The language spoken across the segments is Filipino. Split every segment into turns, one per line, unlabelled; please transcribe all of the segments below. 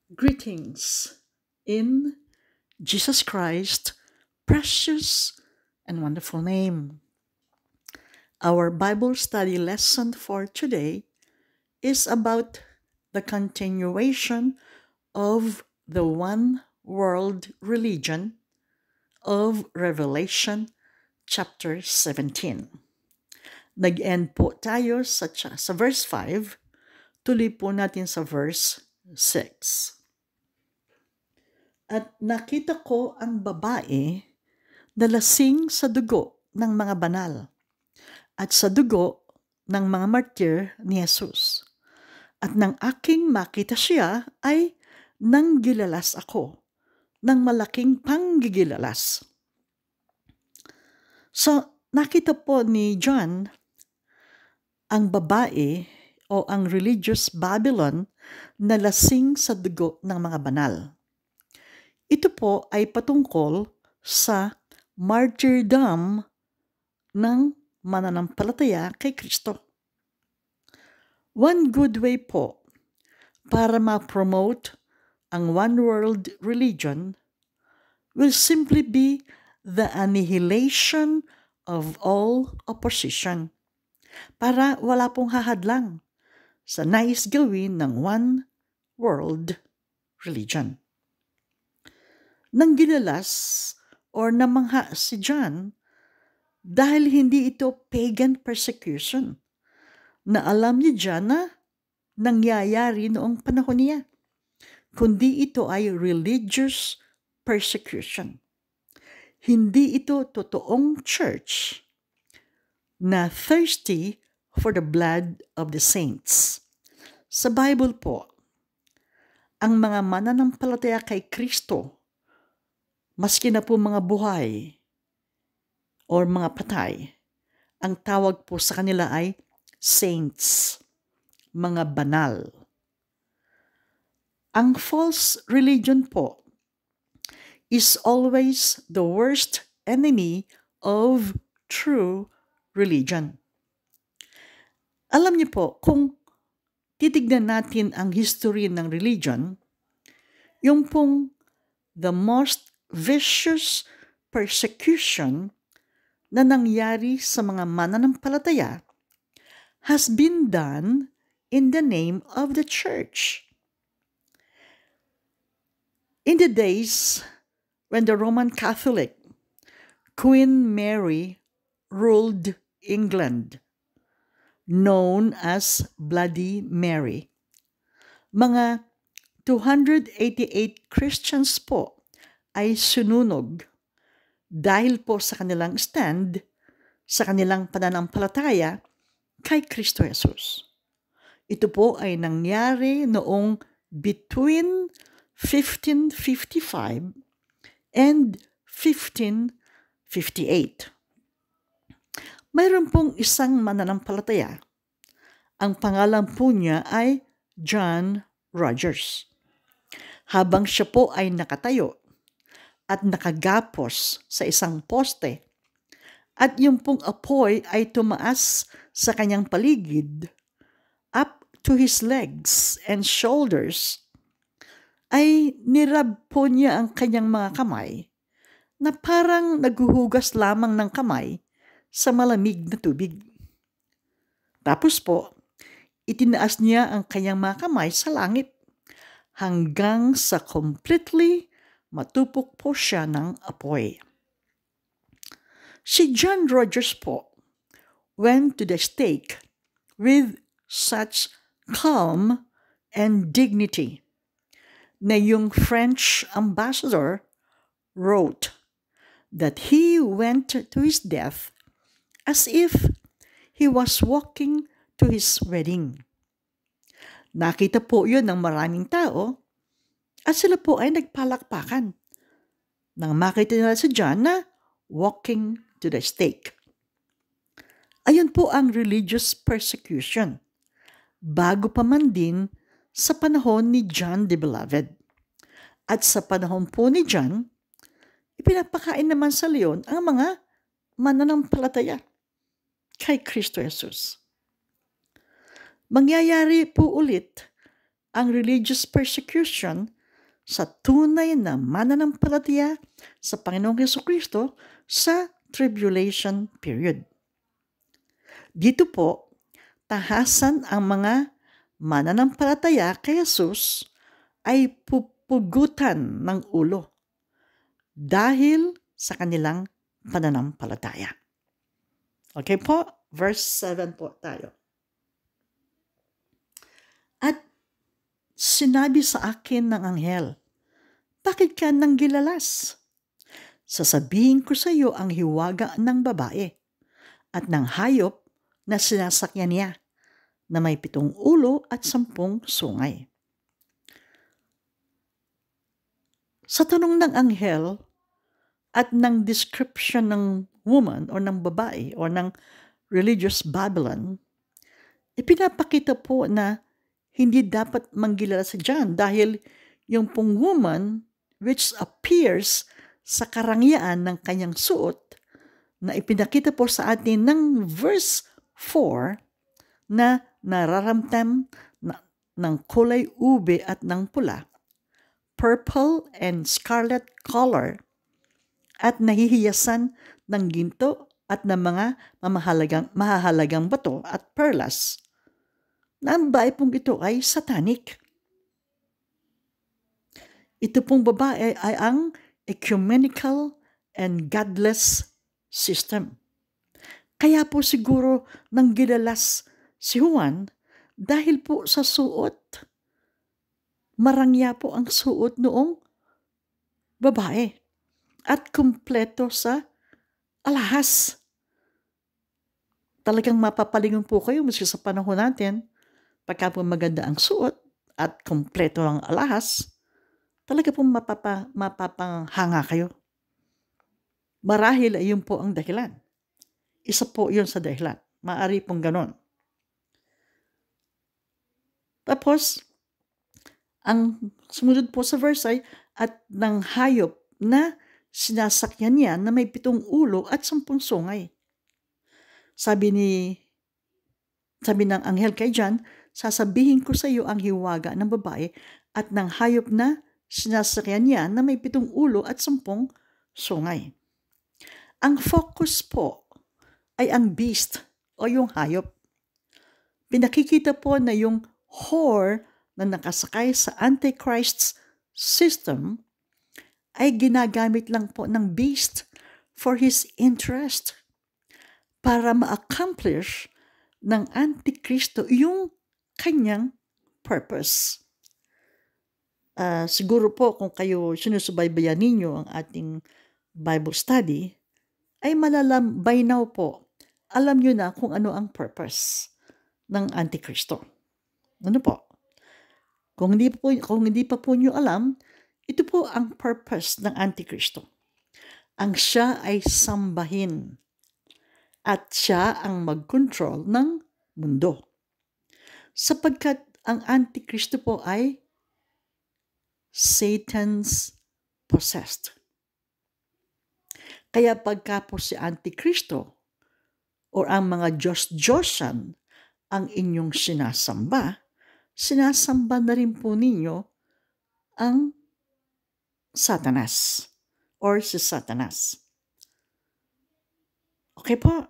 Greetings in Jesus Christ, precious and wonderful name. Our Bible study lesson for today is about the continuation of the one world religion of Revelation chapter 17. Nag-end po tayo sa verse 5, tuloy po natin sa verse 6. At nakita ko ang babae na lasing sa dugo ng mga banal at sa dugo ng mga martir ni Jesus. At nang aking makita siya ay nanggilalas ako ng malaking panggigilalas. So, nakita po ni John ang babae o ang religious Babylon na lasing sa dugo ng mga banal. Ito po ay patungkol sa martyrdom ng mananampalataya kay Kristo. One good way po para ma-promote ang one world religion will simply be the annihilation of all opposition para wala pong hahadlang sa nais gawin ng one world religion. Nang gilalas or namangha si John dahil hindi ito pagan persecution na alam niya dyan na nangyayari noong panahon niya, kundi ito ay religious persecution. Hindi ito totoong church na thirsty for the blood of the saints. Sa Bible po, ang mga mananampalataya kay Kristo, maski na po mga buhay or mga patay, ang tawag po sa kanila ay saints, mga banal. Ang false religion po is always the worst enemy of true religion. Alam niyo po, kung titignan natin ang history ng religion, yung pong the most vicious persecution na nangyari sa mga mananampalataya has been done in the name of the church. In the days when the Roman Catholic Queen Mary ruled England, known as Bloody Mary, mga 288 Christians po ay sununog dahil po sa kanilang stand, sa kanilang pananampalataya kay Kristo Jesus. Ito po ay nangyari noong between 1555 and 1558. Mayroon pong isang mananampalataya. Ang pangalan po niya ay John Rogers. Habang siya po ay nakatayo at nakagapos sa isang poste at yung pong apoy ay tumaas sa kanyang paligid up to his legs and shoulders, ay nirab po niya ang kanyang mga kamay na parang naghuhugas lamang ng kamay sa malamig na tubig. Tapos po, itinaas niya ang kanyang mga kamay sa langit hanggang sa completely matupok po siya ng apoy. Si John Rogers po went to the stake with such calm and dignity na yung French ambassador wrote that he went to his death as if he was walking to his wedding. Nakita po yun ng maraming tao at sila po ay nagpalakpakan nang makita nila si John na walking to the stake. Ayun po ang religious persecution bago pa man din sa panahon ni John the Beloved. At sa panahon po ni John, ipinapakain naman sa leon ang mga mananampalataya kay Kristo Jesus. Mangyayari po ulit ang religious persecution sa tunay na mananampalataya sa Panginoong Jesucristo sa tribulation period. Dito po, tahasan ang mga mananampalataya kay Jesus ay pupugutan ng ulo dahil sa kanilang pananampalataya. Okay po, verse 7 po tayo. At sinabi sa akin ng anghel, bakit ka nang gilalas? Sasabihin ko sa iyo ang hiwaga ng babae at ng hayop na sinasakyan niya, na may 7 ulo at 10 sungay. Sa tanong ng anghel at ng description ng woman o ng babae o ng religious Babylon, ipinapakita po na hindi dapat manggilala sa John dahil yung pong woman which appears sa karangyaan ng kanyang suot na ipinakita po sa atin ng verse 4 na nararamdam ng kulay ube at ng pula, purple and scarlet color, at nahihiyasan ng ginto at ng mga mahahalagang bato at perlas, na ang babae pong ito ay satanic. Ito pong babae ay ang ecumenical and godless system. Kaya po siguro nang gilalas si Juan dahil po sa suot. Marangya po ang suot noong babae at kumpleto sa alahas. Talagang mapapalingon po kayo maski sa panahon natin pagka po maganda ang suot at kumpleto ang alahas, talaga pong mapapanghanga kayo. Marahil ay yun po ang dahilan. Isa po yun sa dahilan. Maaari pong ganon. Tapos, ang sumunod po sa verse ay, at ng hayop na sinasakyan niya na may 7 ulo at 10 sungay. Sabi ng anghel kay John, sasabihin ko sa iyo ang hiwaga ng babae at ng hayop na sinasakyan niya na may 7 ulo at 10 sungay. Ang focus po ay ang beast o yung hayop. Pinakikita po na yung whore na nakasakay sa Antichrist's system ay ginagamit lang po ng beast for his interest para ma-accomplish ng Antikristo yung kanyang purpose. Siguro po kung kayo sinusubaybayan ninyo ang ating Bible study, ay by now po, alam nyo na kung ano ang purpose ng Antikristo. Ano po? Kung hindi pa po nyo alam, ito po ang purpose ng Antikristo. Ang siya ay sambahin at siya ang mag-control ng mundo. Sapagkat ang Antikristo po ay Satan's possessed. Kaya pagka po si Antikristo o ang mga Diyos-Diyosan ang inyong sinasamba na rin po ninyo ang Satanas or si Satanas. Okay po?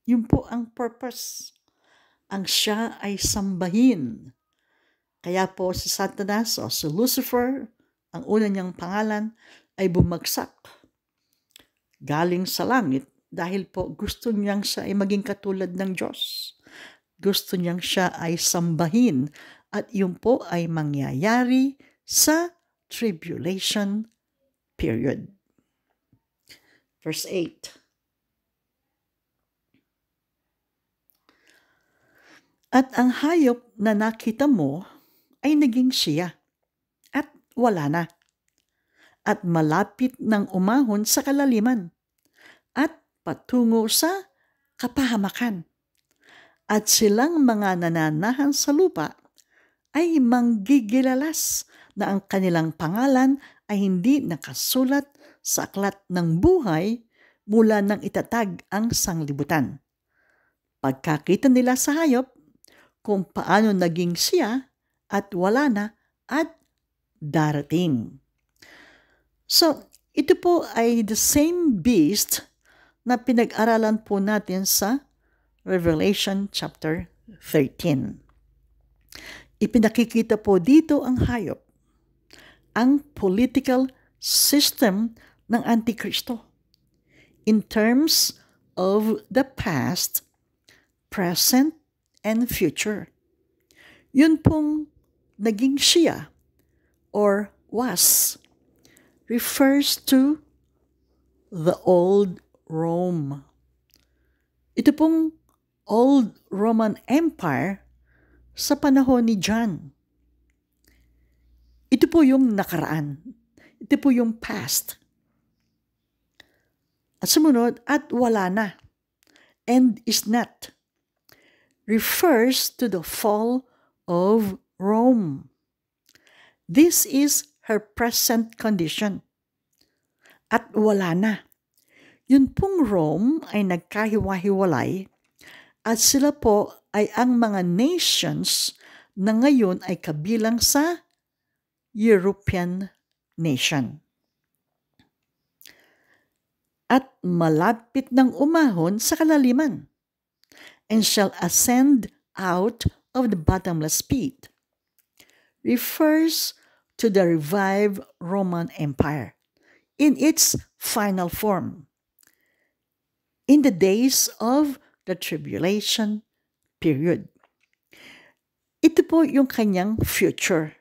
Yun po ang purpose. Ang siya ay sambahin. Kaya po si Satanas o si Lucifer, ang una niyang pangalan, ay bumagsak galing sa langit dahil po gusto niyang siya ay maging katulad ng Diyos. Gusto niyang siya ay sambahin at yun po ay mangyayari sa tribulation period. Verse 8. At ang hayop na nakita mo ay naging siya at wala na. At malapit ng umahon sa kalaliman at patungo sa kapahamakan. At silang mga nananahan sa lupa ay manggigilalas na ang kanilang pangalan ay hindi nakasulat sa aklat ng buhay mula nang itatag ang sanglibutan. Pagkakita nila sa hayop kung paano naging siya at wala na at darating. So, ito po ay the same beast na pinag-aralan po natin sa Revelation chapter 13. Ipinakikita po dito ang hayop, ang political system ng Antikristo in terms of the past, present, and future. Yun pong naging siya or was refers to the old Rome. Ito pong old Roman Empire sa panahon ni John. Ito po yung nakaraan. Ito po yung past. At sumunod, at wala na, and is not, refers to the fall of Rome. This is her present condition. At wala na. Yun pong Rome ay nagkahiwa-hiwalay at sila po ay ang mga nations na ngayon ay kabilang sa European nation. At malapit ng umahon sa kalaliman, and shall ascend out of the bottomless pit, refers to the revived Roman Empire in its final form, in the days of the tribulation period. Ito po yung kanyang future.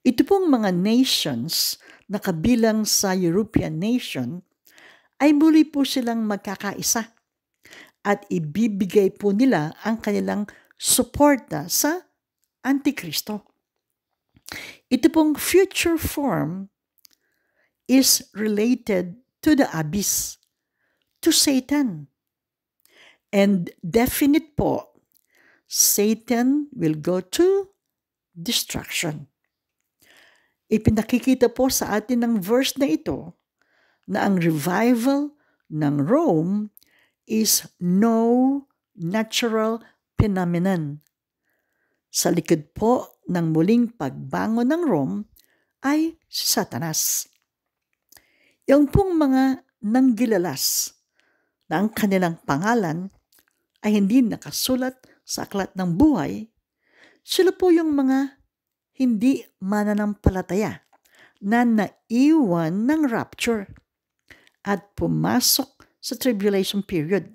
Ito pong mga nations na kabilang sa European nation ay muli po silang magkakaisa at ibibigay po nila ang kanilang suporta sa Antikristo. Ito pong future form is related to the abyss, to Satan. And definite po, Satan will go to destruction. Ipinakikita po sa atin ng verse na ito na ang revival ng Rome is no natural phenomenon. Sa likod po ng muling pagbangon ng Rome ay si Satanas. Yung pong mga nanggilalas na ang kanilang pangalan ay hindi nakasulat sa aklat ng buhay, sila po yung mga hindi mananampalataya na naiwan ng rapture at pumasok sa tribulation period.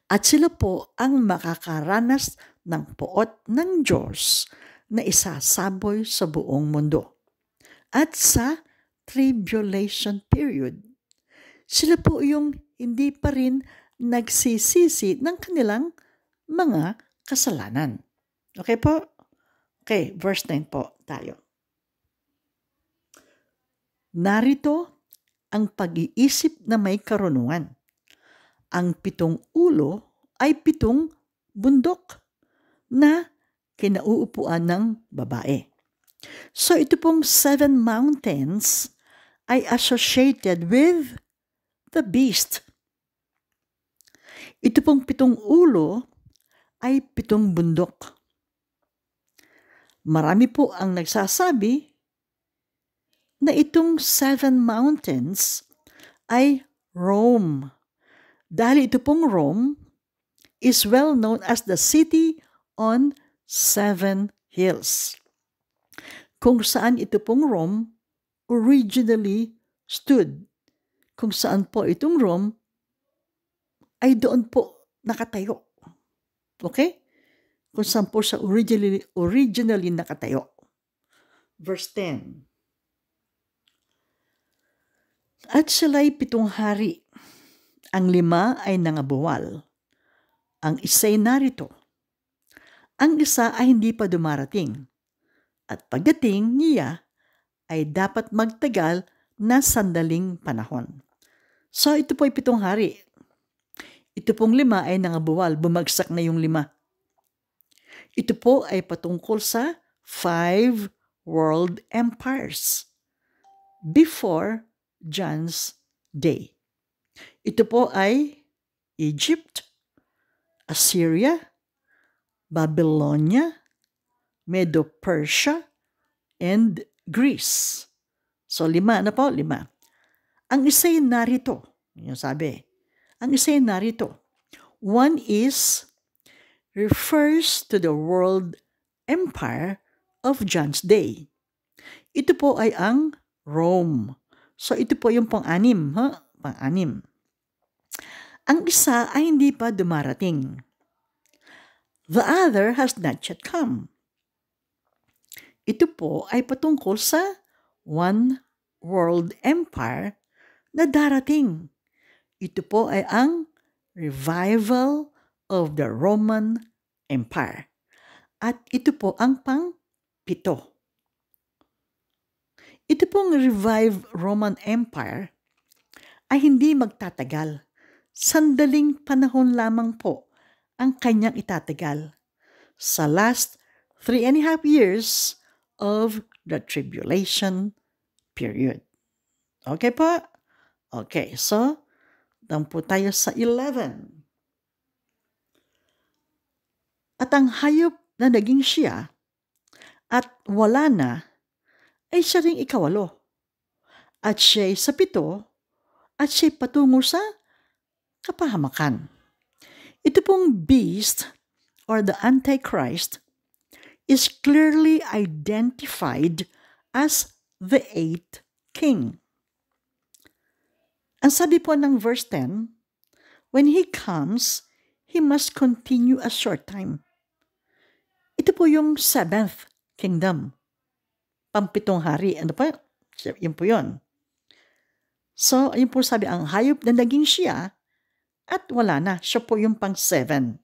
At sila po ang makakaranas ng poot ng Diyos na isasaboy sa buong mundo. At sa tribulation period, sila po yung hindi pa rin nagsisisi ng kanilang mga kasalanan. Okay po? Okay, verse 9 po tayo. Narito ang pag-iisip na may karunungan. Ang 7 ulo ay 7 bundok na kinauupuan ng babae. So ito pong 7 mountains ay associated with the beast. Ito pong 7 ulo ay 7 bundok. Marami po ang nagsasabi na itong 7 mountains ay Rome. Dahil ito pong Rome is well known as the city on 7 hills. Kung saan ito pong Rome originally stood. Kung saan po itong Rome ay doon po nakatayo. Okay? Kung saan po siya originally nakatayo. Verse 10. At sila'y 7 hari. Ang 5 ay nangabuwal. Ang isa'y narito. Ang isa ay hindi pa dumarating. At pagdating niya ay dapat magtagal na sandaling panahon. So ito po ay 7 hari. Ito pong 5 ay nangabuwal. Bumagsak na yung 5. Ito po ay patungkol sa 5 world empires before John's day. Ito po ay Egypt, Assyria, Babylonia, Medo-Persia, and Greece. So 5 na po, 5. Ang isa'y narito, yung sabi, ang isa'y narito. One refers to the world empire of John's day. Ito po ay ang Rome. So ito po yung pang-anim, pang-anim. Ang isa ay hindi pa dumarating. The other has not yet come. Ito po ay patungkol sa one world empire na darating. Ito po ay ang revival of the Roman Empire. At ito po ang pang-7. Ito pong revived Roman Empire ay hindi magtatagal. Sandaling panahon lamang po ang kanyang itatagal sa last 3.5 years of the tribulation period. Okay po? Okay, so doon po tayo sa 11. At ang hayop na naging siya at wala na ay siya ring 8. At siya'y sa 7 at siya'y patungo sa kapahamakan. Ito pong beast or the Antichrist is clearly identified as the 8th king. Ang sabi po ng verse 10, when he comes, he must continue a short time. Ito po yung 7th kingdom. Pampitong hari. Ano po? Yun po yun. So, yun po sabi, ang hayop na naging siya at wala na. Siya po yung pang-7.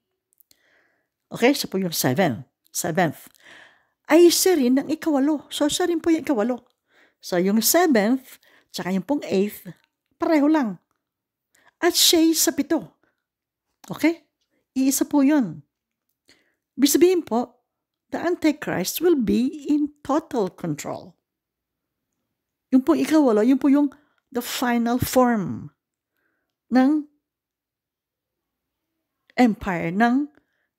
Okay? Siya po yung 7th. Ay siya rin ng 8. So, siya rin po yung 8. So, yung 7th, tsaka yung pong 8th, pareho lang. At siya'y sa 7. Okay? Iisa po yun. Ibig sabihin po, the Antichrist will be in total control. Yung pong 8, yun po yung the final form ng empire ng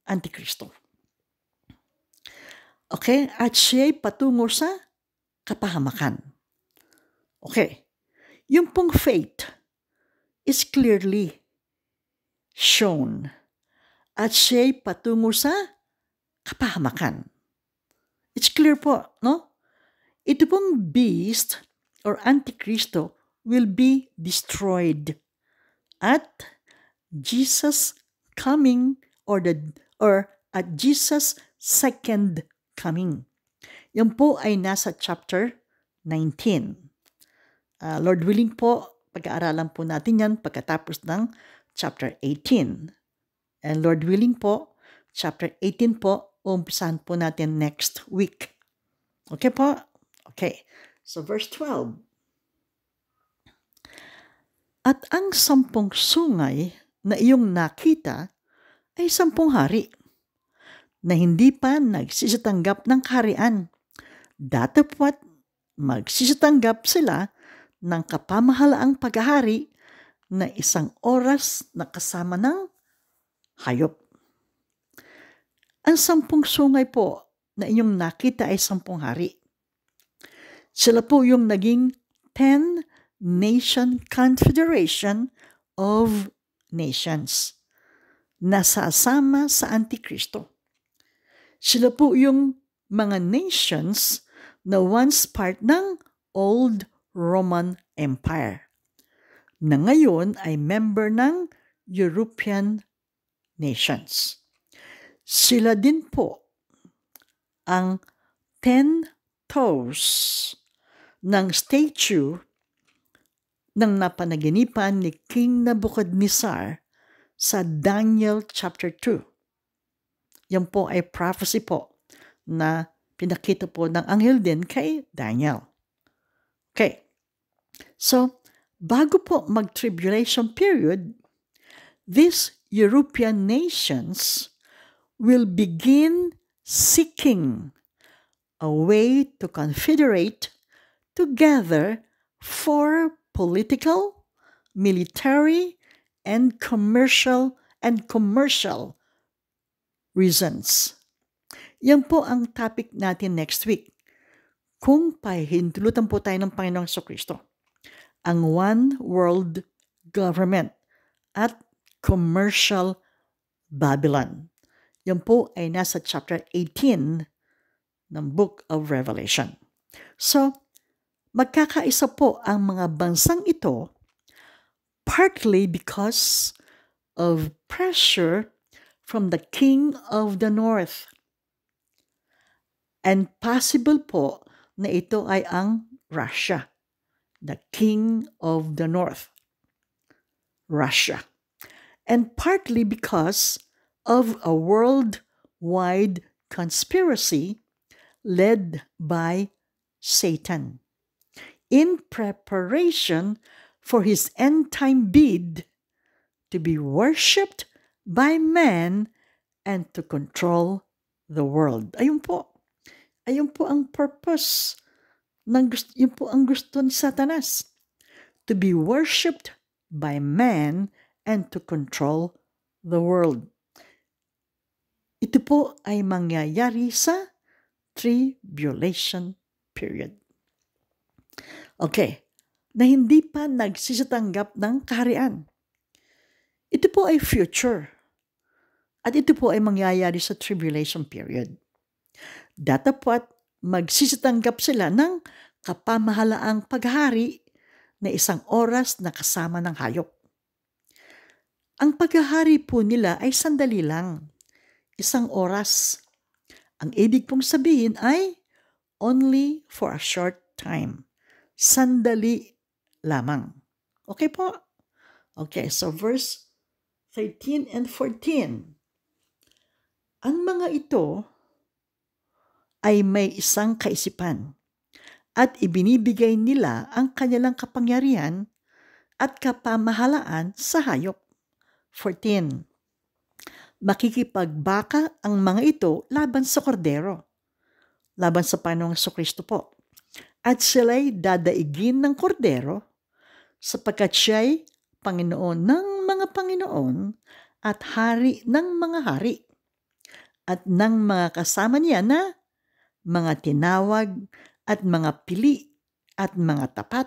Antikristo. Okay? At siya'y patungo sa kapahamakan. Okay. Yung pong fate is clearly shown. At siya'y patungo sa kapahamakan. It's clear po, no? Ito pong beast or Antikristo will be destroyed at Jesus coming or at Jesus' second coming. Yan po ay nasa chapter 19. Lord willing po, pag-aaralan po natin yan pagkatapos ng chapter 18. And Lord willing po, chapter 18 po, umpisahan po natin next week. Okay po? Okay. So verse 12. At ang 10 sungay na iyong nakita ay 10 hari na hindi pa nagsisitanggap ng kaharian. Datapwat magsisitanggap sila ng kapamahalaang paghahari na 1 oras na kasama ng hayop. Ang 10 sungay po na inyong nakita ay 10 hari. Sila po yung naging 10-nation confederation of nations na sasama sa Antikristo. Sila po yung mga nations na once part ng Old Roman Empire na ngayon ay member ng European nations. Sila din po ang 10 toes ng statue ng napanaginipan ni King Nebuchadnezzar sa Daniel chapter 2. Yan po ay prophecy po na pinakita po ng anghel din kay Daniel. Okay. So, bago po mag-tribulation period, these European nations will begin seeking a way to confederate together for political, military, and commercial reasons. Yan po ang topic natin next week. Kung pahintulutan po tayo ng Panginoong Jesucristo, ang one world government at commercial Babylon. Yan po ay nasa chapter 18 ng Book of Revelation. So, magkakaisa po ang mga bansang ito partly because of pressure from the king of the north. And possible po na ito ay ang Russia, the king of the north, Russia. And partly because of a worldwide conspiracy led by Satan in preparation for his end-time bid to be worshipped by man and to control the world. Ayun po ang purpose, yun po ang gusto ni Satanas, to be worshipped by man and to control the world. Ito po ay mangyayari sa tribulation period. Okay, na hindi pa nagsisatanggap ng kaharian. Ito po ay future. At ito po ay mangyayari sa tribulation period. Datapwat magsisatanggap sila ng kapamahalaang paghahari na 1 oras na kasama ng hayop. Ang paghahari po nila ay sandali lang, 1 oras. Ang ibig pong sabihin ay only for a short time. Sandali lamang. Okay po? Okay, so verse 13 and 14. Ang mga ito ay may isang kaisipan at ibinibigay nila ang kanilang kapangyarihan at kapamahalaan sa hayop. 14. Makikipagbaka ang mga ito laban sa kordero, laban sa Panginoong Jesucristo po. At sila'y dadaigin ng kordero sapagkat siya'y Panginoon ng mga Panginoon at Hari ng mga hari at ng mga kasama niya na mga tinawag at mga pili at mga tapat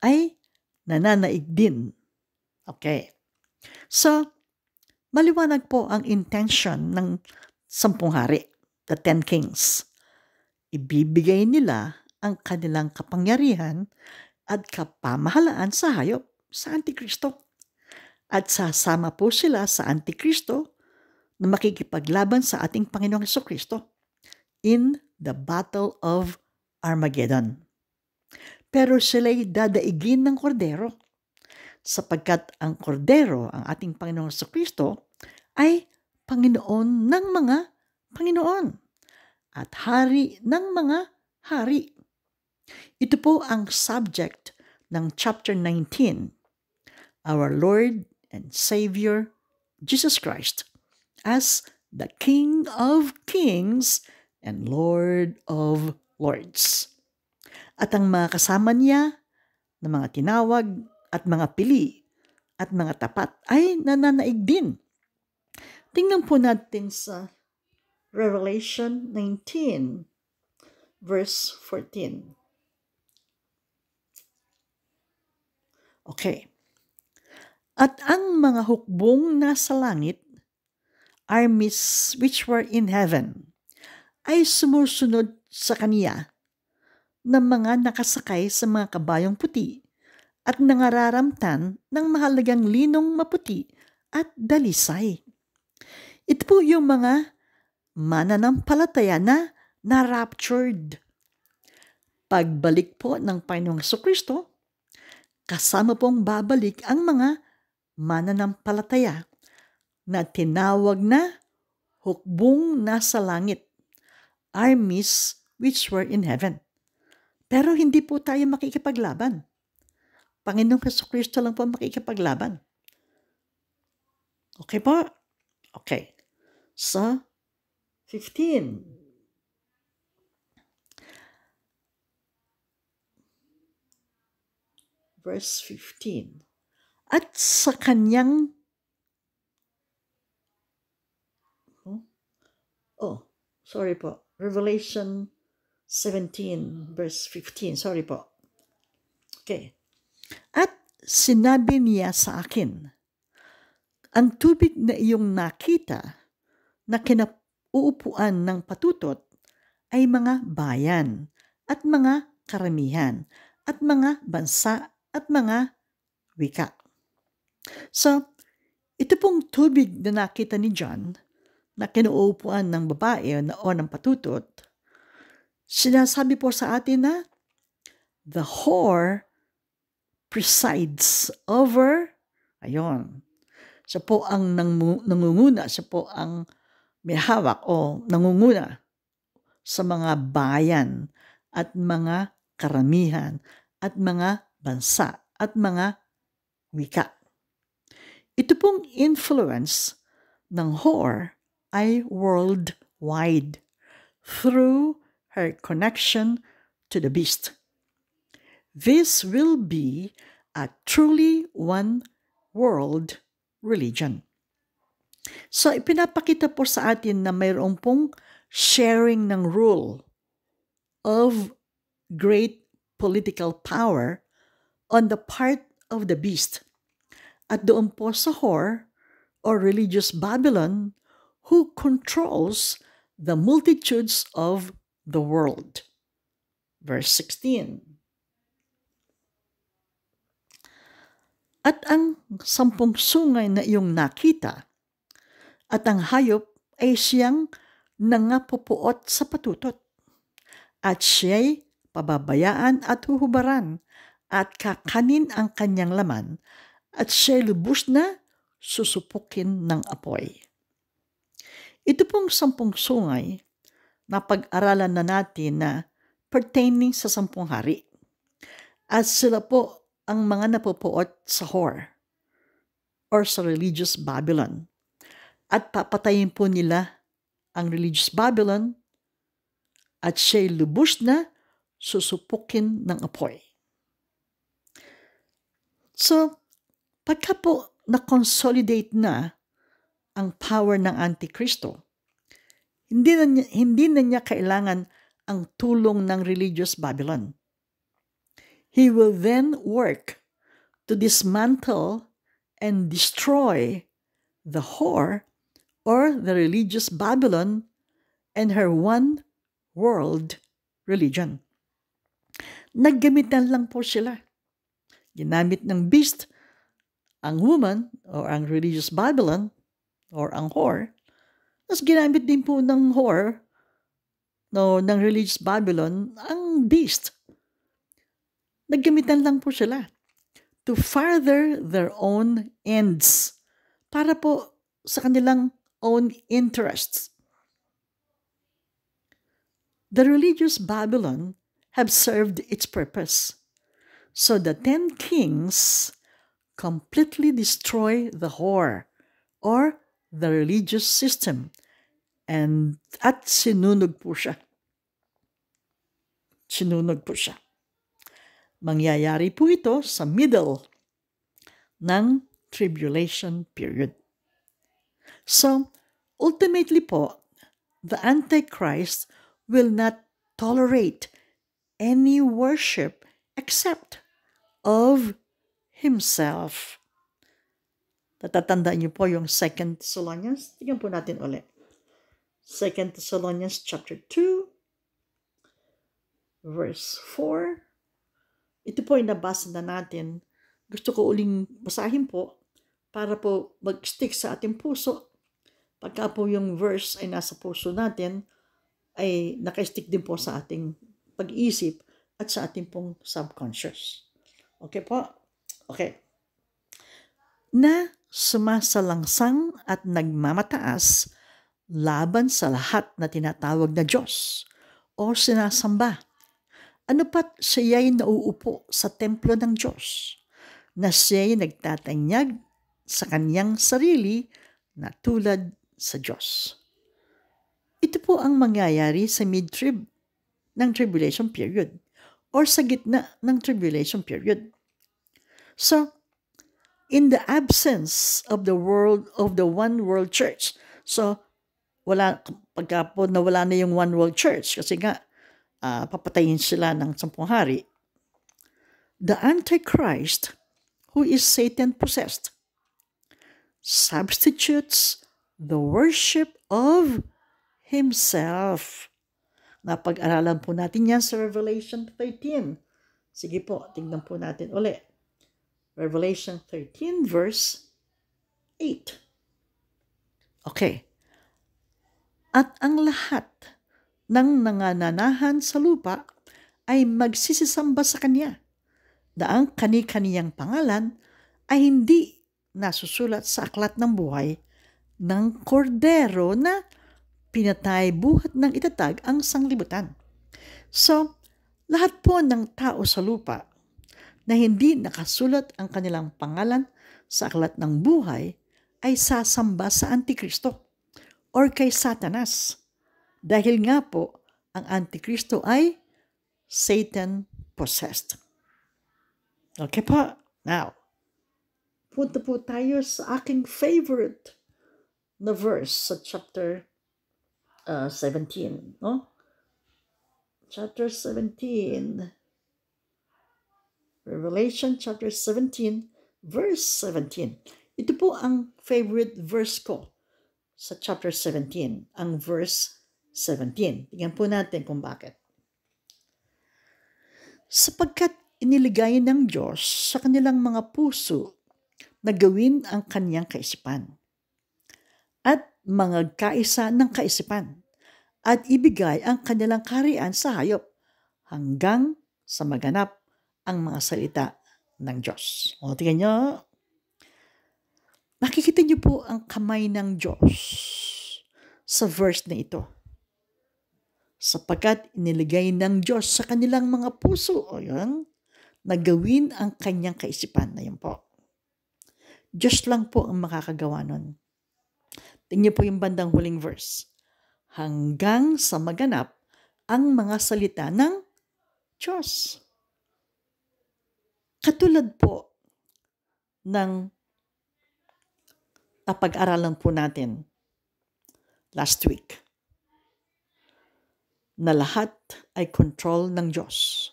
ay nananaig din. Okay. So, maliwanag po ang intention ng 10 hari, the 10 kings. Ibibigay nila ang kanilang kapangyarihan at kapamahalaan sa hayop, sa Antikristo. At sasama po sila sa Antikristo na makikipaglaban sa ating Panginoong Jesucristo in the Battle of Armageddon. Pero sila'y dadaigin ng kordero sapagkat ang kordero, ang ating Panginoong Jesucristo, ay Panginoon ng mga Panginoon at Hari ng mga hari. Ito po ang subject ng chapter 19. Our Lord and Savior, Jesus Christ, as the King of Kings and Lord of Lords. At ang mga kasama niya na mga tinawag at mga pili at mga tapat ay nananaig din. Tingnan po natin sa Revelation 19, verse 14. Okay. At ang mga hukbong nasa langit, armies which were in heaven, ay sumusunod sa kaniya ng mga nakasakay sa mga kabayong puti at nangararamtan ng mahalagang linong maputi at dalisay. Ito po yung mga mananampalataya na na-raptured. Pagbalik po ng Panginoong Jesucristo, kasama pong babalik ang mga mananampalataya na tinawag na hukbong nasa langit, armies which were in heaven. Pero hindi po tayo makikipaglaban. Panginoong Jesucristo lang po makikipaglaban. Okay po? Okay. So, 15. Verse 15. At sa kanyang Sorry po. Revelation 17 verse 15. Sorry po. Okay. At sinabi niya sa akin, ang tubig na iyong nakita na kinauupuan ng patutot ay mga bayan at mga karamihan at mga bansa at mga wika. So, ito pong tubig na nakita ni John na kinuupuan ng babae o ng patutot, sinasabi po sa atin na the whore presides over, siya po ang nangunguna, siya po ang may hawak o nangunguna sa mga bayan at mga karamihan at mga bansa at mga wika. Ito pong influence ng whore ay worldwide through her connection to the beast. This will be a truly one world religion. So, ipinapakita po sa atin na mayroon pong sharing ng rule of great political power on the part of the beast. At doon po sa whore or religious Babylon who controls the multitudes of the world. Verse 16. At ang 10 sungay na iyong nakita, at ang hayop ay siyang nangapupuot sa patutot, at siya'y pababayaan at huhubaran, at kakanin ang kanyang laman, at siya'y lubos na susupukin ng apoy. Ito pong 10 sungay na pag-aralan na natin na pertaining sa 10 hari. At sila po ang mga napupuot sa whore or sa religious Babylon. At papatayin po nila ang religious Babylon at siya'y lubos na susupukin ng apoy. So, pagka po na-consolidate na ang power ng Antikristo, hindi na niya kailangan ang tulong ng religious Babylon. He will then work to dismantle and destroy the whore or the religious Babylon and her one world religion. Naggamitan lang po sila. Ginamit ng beast ang woman or ang religious Babylon or ang whore. Tapos ginamit din po ng whore ng religious Babylon ang beast. Naggamitan lang po sila to further their own ends para po sa kanilang own interests. The religious Babylon have served its purpose. So the 10 kings completely destroy the whore or the religious system at sinunog po siya. Mangyayari po ito sa middle ng tribulation period. So, ultimately po, the Antichrist will not tolerate any worship except of himself. Tatatandaan niyo po yung 2 Thessalonians. Tingnan po natin ulit. 2 Thessalonians chapter 2, verse 4. Ito po yung nabasa na natin. Gusto ko uling basahin po para po mag-stick sa ating puso. Pagka po yung verse ay nasa puso natin, ay naka-stick din po sa ating pag-iisip at sa ating pong subconscious. Okay po? Okay. Na sumasalangsang at nagmamataas laban sa lahat na tinatawag na Diyos o sinasamba. Ano pat siya'y nauupo sa templo ng Diyos, na siya'y nagtatanyag sa kanyang sarili na tulad sa Diyos. Ito po ang mangyayari sa mid-trib ng tribulation period or sa gitna ng tribulation period. So, in the absence of the one world church, so pagka po nawala na yung one world church, kasi nga, papatayin sila ng 10 hari, the Antichrist, who is Satan-possessed, substitutes the worship of himself. Napag-aralan po natin yan sa Revelation 13. Sige po, tingnan po natin uli. Revelation 13 verse 8. Okay. At ang lahat ng nangananahan sa lupa ay magsisisamba sa kanya na ang kani-kaniyang pangalan ay hindi nasusulat sa aklat ng buhay ng kordero na pinatay buhat ng itatag ang sanglibutan. So, lahat po ng tao sa lupa na hindi nakasulat ang kanilang pangalan sa aklat ng buhay ay sasamba sa Antikristo or kay Satanas. Dahil nga po, ang Antikristo ay Satan-possessed. Okay po. Now, punta po tayo sa aking favorite na verse sa chapter 17. No? Chapter 17. Revelation chapter 17, verse 17. Ito po ang favorite verse ko sa chapter 17, ang verse 17. Tingnan po natin kung bakit. Sapagkat iniligay ng Diyos sa kanilang mga puso na gawin ang kaniyang kaisipan at mangagkaisa ng kaisipan at ibigay ang kanilang kaharian sa hayop hanggang sa maganap ang mga salita ng Diyos. O, tingnan nyo. Nakikita niyo po ang kamay ng Diyos sa verse na ito. Sapagkat iniligay ng Diyos sa kanilang mga puso, o yun, na gawin ang kanyang kaisipan. Na yun po. Diyos lang po ang makakagawa nun. Tingnan niyo po yung bandang huling verse. Hanggang sa maganap ang mga salita ng Diyos. Katulad po ng napag-aralan po natin last week na lahat ay control ng Diyos.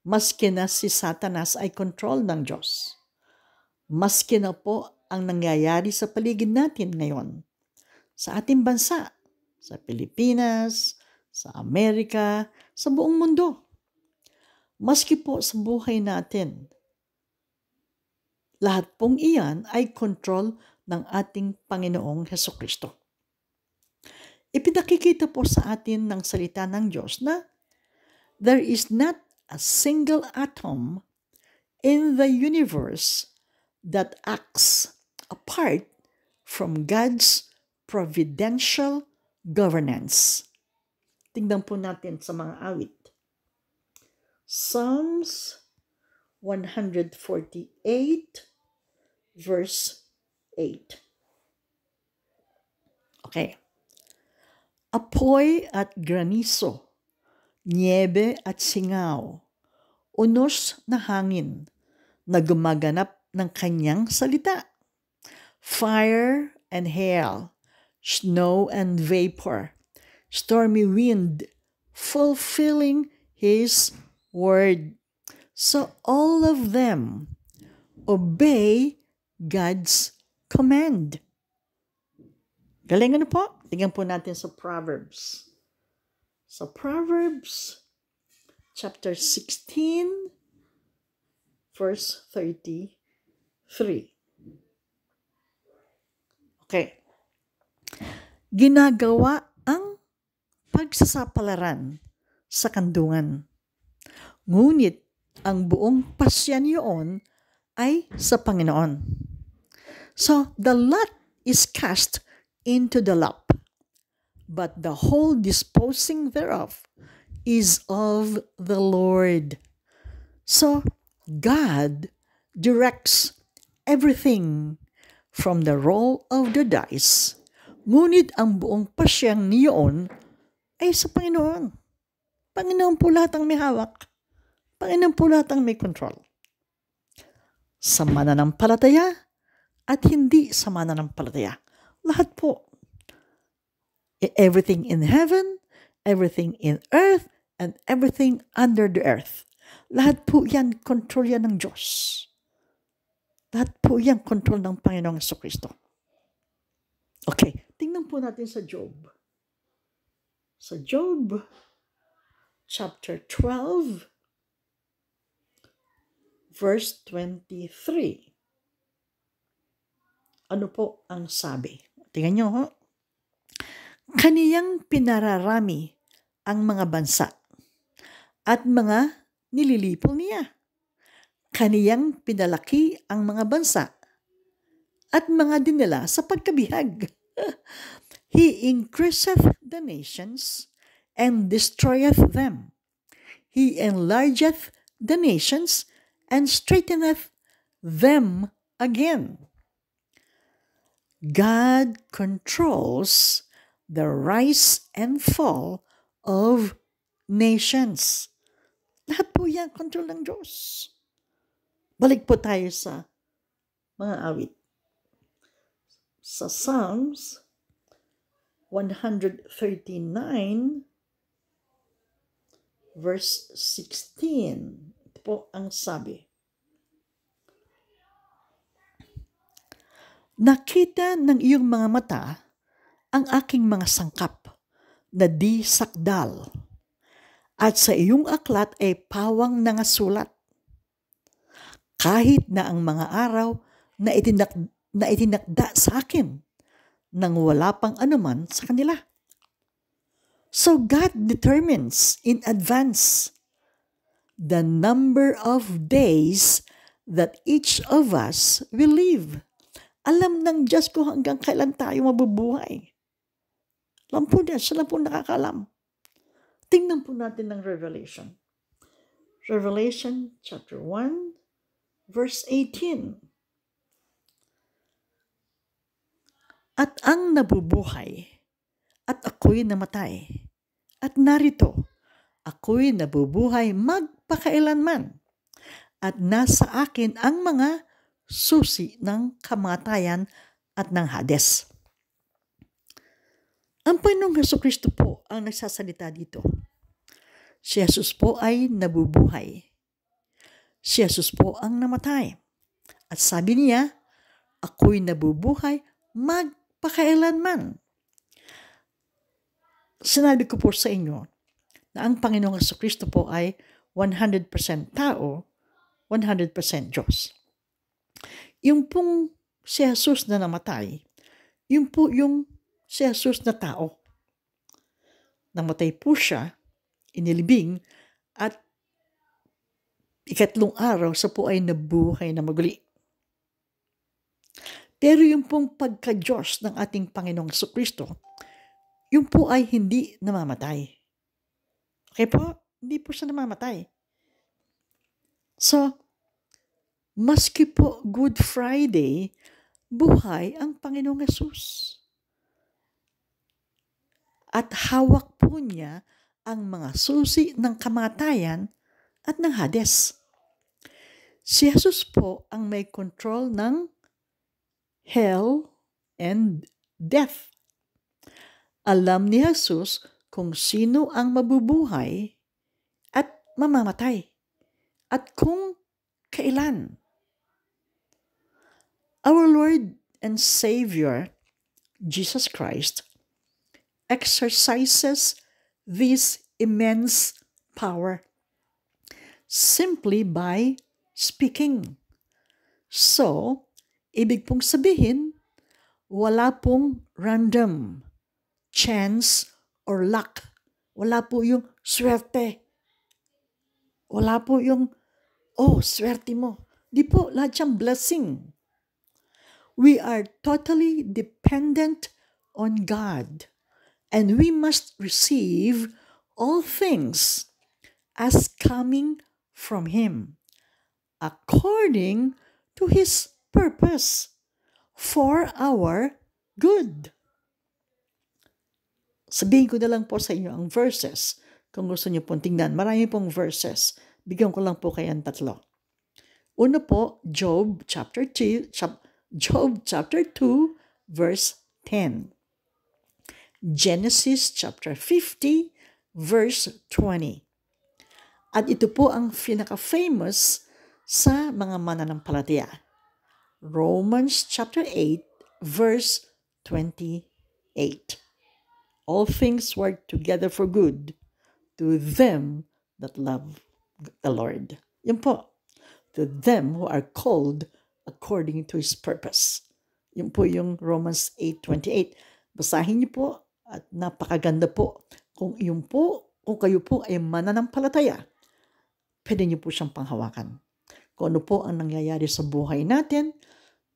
Maski na si Satanas ay control ng Diyos. Maski na po ang nangyayari sa paligid natin ngayon, sa ating bansa, sa Pilipinas, sa Amerika, sa buong mundo. Maski po sa buhay natin, lahat pong iyan ay control ng ating Panginoong Hesukristo. Ipinakikita po sa atin ng salita ng Diyos na there is not a single atom in the universe that acts apart from God's providential governance. Tingnan po natin sa mga awit. Psalms 148 verse 8. Okay. Apoy at granizo, niebe at singaw, unos na hangin na gumaganap ng kanyang salita. Fire and hail, snow and vapor, stormy wind, fulfilling His word. So all of them obey God's command. Galing ano po? Tingnan po natin sa Proverbs. Sa Proverbs chapter 16 verse 33. Okay. Ginagawa ang pagsasapalaran sa kandungan. Ngunit ang buong pasya niyon ay sa Panginoon. So, the lot is cast into the lap, but the whole disposing thereof is of the Lord. So, God directs everything from the roll of the dice, ngunit ang buong pasyang niyon ay sa Panginoon. Panginoon po lahat ang may hawak. Panginoon po lahat ang may control. Sa mananampalataya at hindi sa mananampalataya. Lahat po. Everything in heaven, everything in earth, and everything under the earth. Lahat po yan, control yan ng Diyos. Lahat po yan, control ng Panginoong Jesucristo. Okay, tingnan po natin sa Job. Sa Job, chapter 12, verse 23. Ano po ang sabi? Tingnan nyo, ho? Kaniyang pinararami ang mga bansa at mga nililipol niya. Kaniyang pinalaki ang mga bansa at mga dinala sa pagkabihag. He increaseth the nations and destroyeth them. He enlargeth the nations and straighteneth them again. God controls the rise and fall of nations. Lahat po yan, control ng Diyos. Balik po tayo sa mga awit. Sa Psalms 139, verse 16. Ito po ang sabi. Nakita ng iyong mga mata ang aking mga sangkap na di sakdal, at sa iyong aklat ay pawang nangasulat. Kahit na ang mga araw na itinakda sa akin nang wala pang anuman sa kanila. So God determines in advance the number of days that each of us will live. Alam ng Diyos ko hanggang kailan tayo mabubuhay. Alam po niya, siya lang po nakakalam. Tingnan po natin ng Revelation. Revelation chapter 1, verse 18. At ang nabubuhay, at ako'y namatay. At narito, ako'y nabubuhay magpakailanman. At nasa akin ang mga susi ng kamatayan at ng Hades. Ang Panginoong Jesucristo po ang nagsasalita dito. Si Jesus po ay nabubuhay. Si Jesus po ang namatay. At sabi niya, ako'y nabubuhay magpakailanman. Sinabi ko po sa inyo na ang Panginoong Jesucristo po ay 100% tao, 100% Diyos. Yung pong si Jesus na namatay, yung po yung si Jesus na tao. Namatay po siya, inilibing, at ikatlong araw sa po ay nabuhay na maguli. Pero yung pong pagka-Diyos ng ating Panginoong Jesucristo, yung po ay hindi namamatay. Okay po? Hindi po siya namamatay. So, maski po Good Friday, buhay ang Panginoong Hesus. At hawak po niya ang mga susi ng kamatayan at ng Hades. Si Jesus po ang may control ng hell and death. Alam ni Jesus kung sino ang mabubuhay at mamamatay at kung kailan. Our Lord and Savior, Jesus Christ, exercises this immense power simply by speaking. So, ibig pong sabihin, wala pong random, chance, or luck. Wala po yung swerte. Wala po yung, swerte mo. Di po, lahat siyang blessing. We are totally dependent on God, and we must receive all things as coming from Him, according to His purpose for our good. Sabihin ko na lang po sa inyo ang verses. Kung gusto niyo pong tingnan, marami pong verses. Bigyan ko lang po kayo ng 3. Una po, Job chapter 2, verse 10. Genesis chapter 50, verse 20. At ito po ang pinaka-famous sa mga mananampalataya. Romans chapter 8, verse 28. All things work together for good to them that love the Lord. Yun po. To them who are called according to His purpose. Yun po yung Romans 8:28. Basahin niyo po at napakaganda po. Kung kayo po ay mananampalataya, pwede niyo po siyang panghawakan. Kung ano po ang nangyayari sa buhay natin,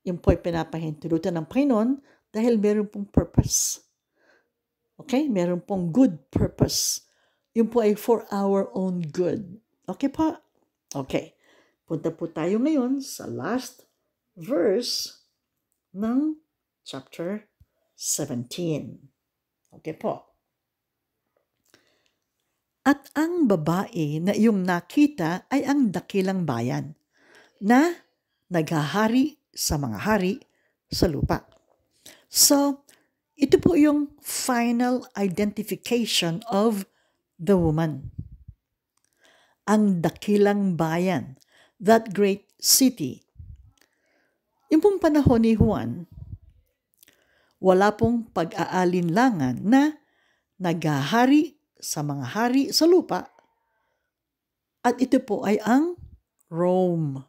yun po ay pinapahintulutan ng Panginoon dahil meron pong purpose. Okay? Meron pong good purpose. Yun po ay for our own good. Okay po? Okay. Punta po tayo ngayon sa last verse ng chapter 17. Okay po. At ang babae na iyong nakita ay ang dakilang bayan na naghahari sa mga hari sa lupa. So, ito po yung final identification of the woman. Ang dakilang bayan, that great city. Yung pong panahon ni Juan, wala pong pag-aalinlangan na naghahari sa mga hari sa lupa at ito po ay ang Rome.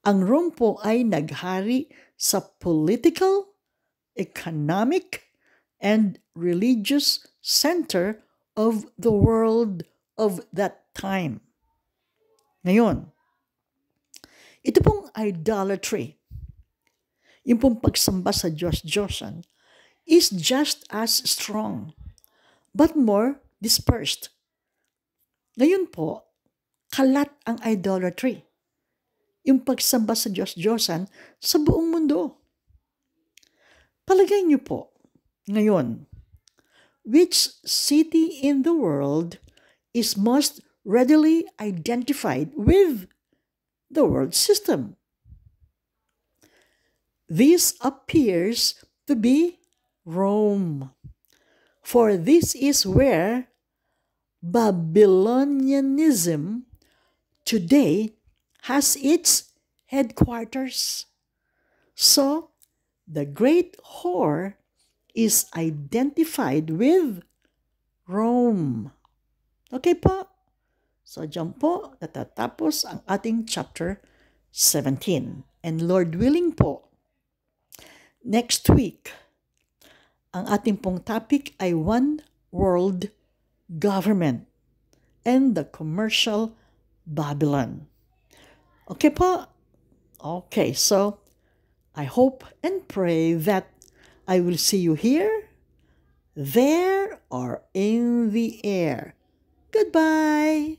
Ang Rome po ay naghari sa political, economic, and religious center of the world of that time. Ngayon, ito pong idolatry, yung pong pagsamba sa Diyos-Diyosan, is just as strong, but more dispersed. Ngayon po, kalat ang idolatry, yung pagsamba sa Diyos-Diyosan sa buong mundo. Palagay niyo po, ngayon, which city in the world is most readily identified with the world system? This appears to be Rome, for this is where Babylonianism today has its headquarters. So, the great whore is identified with Rome. Okay po? So, dyan po natatapos ang ating chapter 17. And Lord willing po, next week, ang ating pong topic ay One World Government and the Commercial Babylon. Okay po? Okay, so I hope and pray that I will see you here, there, or in the air. Goodbye!